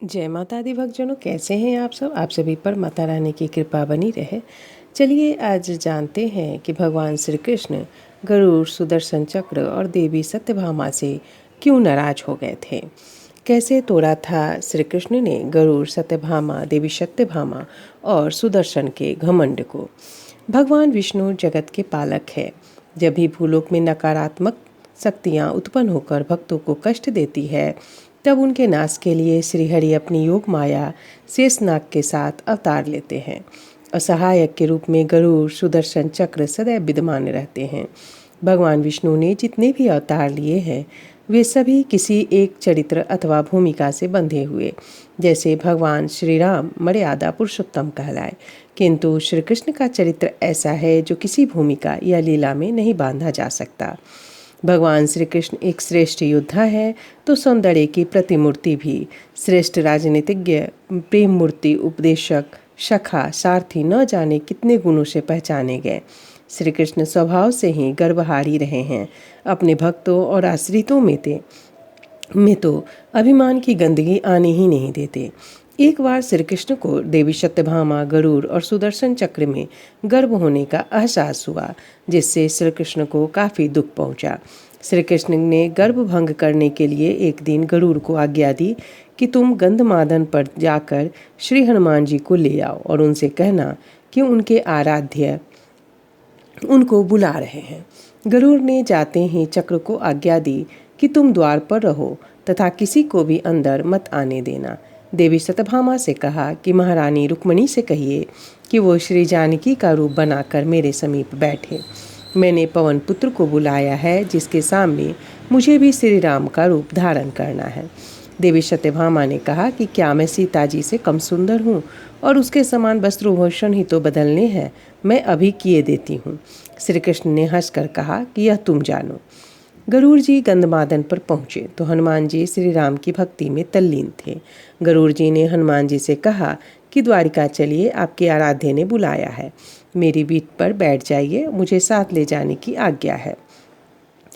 जय माता दी भक्तजनों, कैसे हैं आप सब। आप सभी पर माता रानी की कृपा बनी रहे। चलिए आज जानते हैं कि भगवान श्री कृष्ण गरुड़, सुदर्शन चक्र और देवी सत्यभामा से क्यों नाराज हो गए थे। कैसे तोड़ा था श्री कृष्ण ने गरुड़, सत्यभामा, देवी सत्यभामा और सुदर्शन के घमंड को। भगवान विष्णु जगत के पालक है। जब भी भूलोक में नकारात्मक शक्तियाँ उत्पन्न होकर भक्तों को कष्ट देती है, तब उनके नाश के लिए श्रीहरि अपनी योग माया शेषनाग के साथ अवतार लेते हैं और सहायक के रूप में गरुड़, सुदर्शन चक्र सदैव विद्यमान रहते हैं। भगवान विष्णु ने जितने भी अवतार लिए हैं, वे सभी किसी एक चरित्र अथवा भूमिका से बंधे हुए। जैसे भगवान श्री राम मर्यादा पुरुषोत्तम कहलाए, किंतु श्री कृष्ण का चरित्र ऐसा है जो किसी भूमिका या लीला में नहीं बांधा जा सकता। भगवान श्री कृष्ण एक श्रेष्ठ योद्धा है तो सौंदर्य की प्रतिमूर्ति भी, श्रेष्ठ राजनीतिज्ञ, प्रेम मूर्ति, उपदेशक, सखा, सारथी, न जाने कितने गुणों से पहचाने गए। श्री कृष्ण स्वभाव से ही गर्वहारी रहे हैं। अपने भक्तों और आश्रितों में तो अभिमान की गंदगी आने ही नहीं देते। एक बार श्री कृष्ण को देवी सत्यभामा, गरुड़ और सुदर्शन चक्र में गर्भ होने का एहसास हुआ, जिससे श्री कृष्ण को काफ़ी दुख पहुंचा। श्री कृष्ण ने गर्भ भंग करने के लिए एक दिन गरुड़ को आज्ञा दी कि तुम गंधमादन पर जाकर श्री हनुमान जी को ले आओ और उनसे कहना कि उनके आराध्य उनको बुला रहे हैं। गरुड़ ने जाते ही चक्र को आज्ञा दी कि तुम द्वार पर रहो तथा किसी को भी अंदर मत आने देना। देवी सत्यभामा से कहा कि महारानी रुक्मिणी से कहिए कि वो श्री जानकी का रूप बनाकर मेरे समीप बैठे। मैंने पवन पुत्र को बुलाया है, जिसके सामने मुझे भी श्री राम का रूप धारण करना है। देवी सत्यभामा ने कहा कि क्या मैं सीता जी से कम सुंदर हूँ और उसके समान वस्त्रोभूषण ही तो बदलने हैं, मैं अभी किए देती हूँ। श्री कृष्ण ने हंसकर कहा कि यह तुम जानो। गरुड़ जी गंधमादन पर पहुँचे तो हनुमान जी श्री राम की भक्ति में तल्लीन थे। गरुड़ जी ने हनुमान जी से कहा कि द्वारिका चलिए, आपके आराध्य ने बुलाया है। मेरी पीठ पर बैठ जाइए, मुझे साथ ले जाने की आज्ञा है।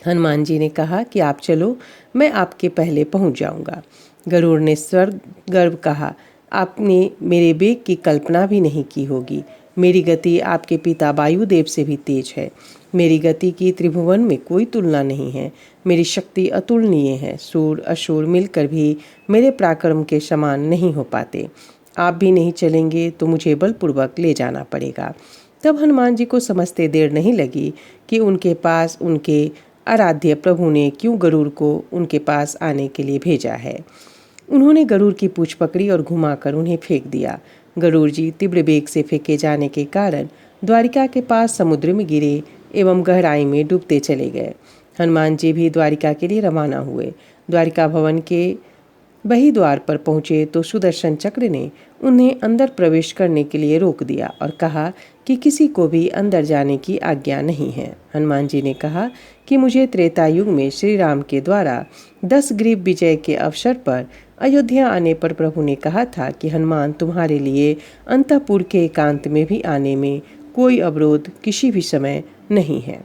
हनुमान जी ने कहा कि आप चलो, मैं आपके पहले पहुंच जाऊंगा। गरुड़ ने स्वर्ग गर्व कहा, आपने मेरे वेग की कल्पना भी नहीं की होगी। मेरी गति आपके पिता वायुदेव से भी तेज है। मेरी गति की त्रिभुवन में कोई तुलना नहीं है। मेरी शक्ति अतुलनीय है। सूर असुर मिलकर भी मेरे पराक्रम के समान नहीं हो पाते। आप भी नहीं चलेंगे तो मुझे बलपूर्वक ले जाना पड़ेगा। तब हनुमान जी को समझते देर नहीं लगी कि उनके पास उनके आराध्य प्रभु ने क्यों गरुड़ को उनके पास आने के लिए भेजा है। उन्होंने गरुड़ की पूंछ पकड़ी और घुमाकर उन्हें फेंक दिया। गरुड़ जी तीव्र वेग से फेंके जाने के कारण द्वारिका के पास समुद्र में गिरे एवं गहराई में डूबते चले गए। हनुमान जी भी द्वारिका के लिए रवाना हुए। द्वारिका भवन के वही द्वार पर पहुंचे तो सुदर्शन चक्र ने उन्हें अंदर प्रवेश करने के लिए रोक दिया और कहा कि किसी को भी अंदर जाने की आज्ञा नहीं है। हनुमान जी ने कहा कि मुझे त्रेता युग में श्री राम के द्वारा 10 ग्रीव विजय के अवसर पर अयोध्या आने पर प्रभु ने कहा था कि हनुमान, तुम्हारे लिए अंतःपुर के एकांत में भी आने में कोई अवरोध किसी भी समय नहीं है।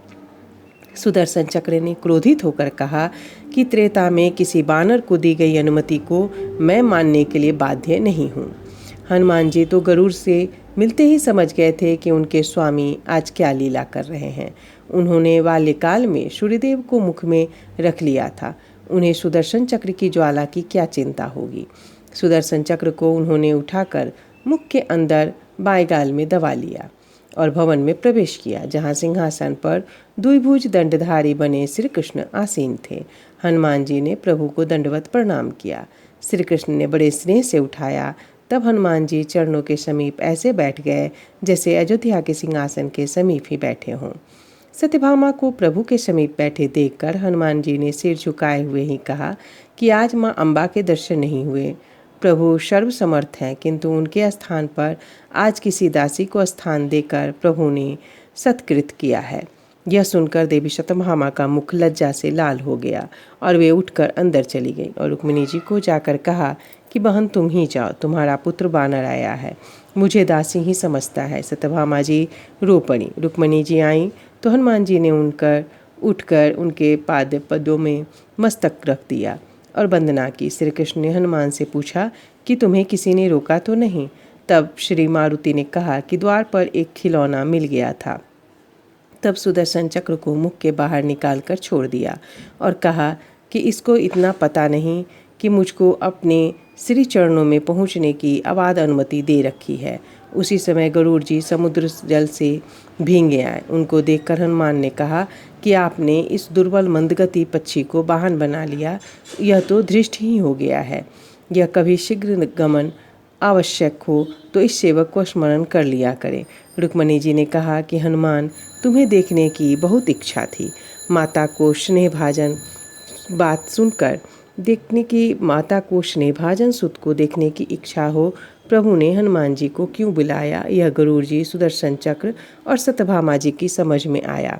सुदर्शन चक्र ने क्रोधित होकर कहा कि त्रेता में किसी बानर को दी गई अनुमति को मैं मानने के लिए बाध्य नहीं हूँ। हनुमान जी तो गरुड़ से मिलते ही समझ गए थे कि उनके स्वामी आज क्या लीला कर रहे हैं। उन्होंने बाल्यकाल में सूर्यदेव को मुख में रख लिया था। उन्हें सुदर्शन चक्र की ज्वाला की क्या चिंता होगी। सुदर्शन चक्र को उन्होंने उठाकर मुख के अंदर बाएं गाल में दबा लिया और भवन में प्रवेश किया, जहाँ सिंहासन पर द्विभुज दंडधारी बने श्री कृष्ण आसीन थे। हनुमान जी ने प्रभु को दंडवत प्रणाम किया। श्री कृष्ण ने बड़े स्नेह से उठाया। तब हनुमान जी चरणों के समीप ऐसे बैठ गए जैसे अयोध्या के सिंहासन के समीप ही बैठे हों। सत्यभामा को प्रभु के समीप बैठे देखकर हनुमान जी ने सिर झुकाए हुए ही कहा कि आज माँ अम्बा के दर्शन नहीं हुए। प्रभु सर्वसमर्थ हैं, किंतु उनके स्थान पर आज किसी दासी को स्थान देकर प्रभु ने सत्कृत किया है। यह सुनकर देवी सत्यभामा का मुख लज्जा से लाल हो गया और वे उठकर अंदर चली गई और रुक्मिणी जी को जाकर कहा कि बहन, तुम ही जाओ, तुम्हारा पुत्र बानर आया है, मुझे दासी ही समझता है। सत्यभामा जी रो पड़ी। रुक्मिणी जी आई तो हनुमान जी ने उठकर उनके पाद पदों में मस्तक रख दिया और वंदना की। श्री कृष्ण ने हनुमान से पूछा कि तुम्हें किसी ने रोका तो नहीं। तब श्री मारुति ने कहा कि द्वार पर एक खिलौना मिल गया था। तब सुदर्शन चक्र को मुख के बाहर निकालकर छोड़ दिया और कहा कि इसको इतना पता नहीं कि मुझको अपने श्री चरणों में पहुँचने की अबाध अनुमति दे रखी है। उसी समय गरुड़ जी समुद्र जल से भींगे आए। उनको देखकर हनुमान ने कहा कि आपने इस दुर्बल मंदगति पक्षी को वाहन बना लिया, यह तो धृष्ट ही हो गया है। यह कभी शीघ्र गमन आवश्यक हो तो इस सेवक को स्मरण कर लिया करें। रुक्मणी जी ने कहा कि हनुमान, तुम्हें देखने की बहुत इच्छा थी। माता को स्नेहभाजन बात सुनकर माता को स्नेहभाजन सुत को देखने की इच्छा हो, प्रभु ने हनुमान जी को क्यों बुलाया, यह गरुड़ जी, सुदर्शन चक्र और सत्यभामा जी की समझ में आया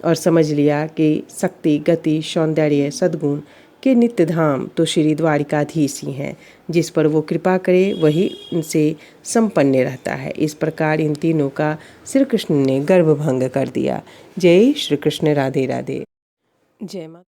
और समझ लिया कि शक्ति, गति, सौंदर्य, सद्गुण के नित्य धाम तो श्री द्वारिकाधीश ही हैं। जिस पर वो कृपा करे वही उनसे संपन्न रहता है। इस प्रकार इन तीनों का श्री कृष्ण ने गर्भभंग कर दिया। जय श्री कृष्ण। राधे राधे। जय माता।